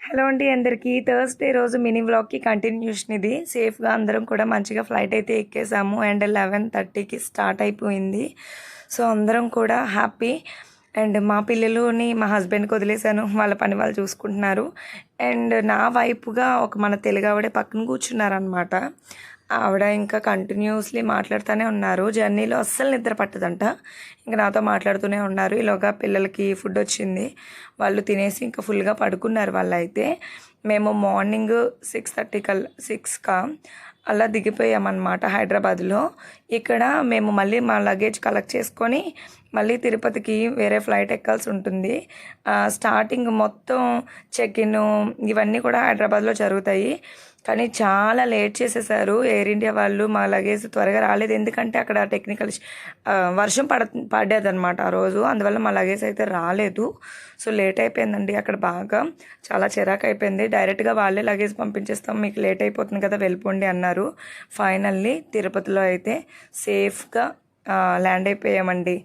Hello అండి అందరికీ Thursday రోజు మినీ వ్లాగ్‌కి కంటిన్యూషన్ ఇది. సేఫ్‌గా అందరం కూడా మంచిగా ఫ్లైట్ అయితే ఎక్కేసాము అండ్ 11:30కి స్టార్ట్ అయిపోయింది. సో, అందరం కూడా హ్యాపీ. అండ్ మా పిల్లలుని మా హస్బెండ్‌కి వదిలేసాను. వాళ్ళ పని వాళ్ళు చూసుకుంటున్నారు. అండ్ నా వైపుగా ఒక మన తెలుగావిడ పక్కన కూర్చున్నారనమాట. ఆవిడ ఇంకా కంటిన్యూస్లీ మాట్లాడుతూనే ఉన్నారు. జర్నీలో అస్సలు నిద్ర పట్టదంట. ఇంక నాతో మాట్లాడుతూనే ఉన్నారు. ఈలోగా పిల్లలకి ఫుడ్ వచ్చింది. వాళ్ళు తినేసి ఇంకా ఫుల్గా పడుకున్నారు వాళ్ళైతే. మేము మార్నింగ్ 6:30 6కా అలా దిగిపోయామన్నమాట హైదరాబాద్లో. ఇక్కడ మేము మళ్ళీ మా లగేజ్ కలెక్ట్ చేసుకొని మళ్ళీ తిరుపతికి వేరే ఫ్లైట్ ఎక్కాల్సి ఉంటుంది. స్టార్టింగ్ మొత్తం చెక్ ఇన్ ఇవన్నీ కూడా హైదరాబాద్లో జరుగుతాయి. కానీ చాలా లేట్ చేసేసారు ఎయిర్ ఇండియా వాళ్ళు. మా లగేజ్ త్వరగా రాలేదు, ఎందుకంటే అక్కడ టెక్నికల్ వర్షం పడేదన్నమాట ఆ రోజు. అందువల్ల మా లగేజ్ అయితే రాలేదు. సో లేట్ అయిపోయిందండి అక్కడ బాగా. చాలా చిరాకు అయిపోయింది. డైరెక్ట్గా వాళ్ళే లగేజ్ పంపించేస్తాం, మీకు లేట్ అయిపోతుంది కదా వెళ్ళిపోండి అన్నారు. ఫైనల్లీ తిరుపతిలో అయితే సేఫ్గా ల్యాండ్ అయిపోయామండి.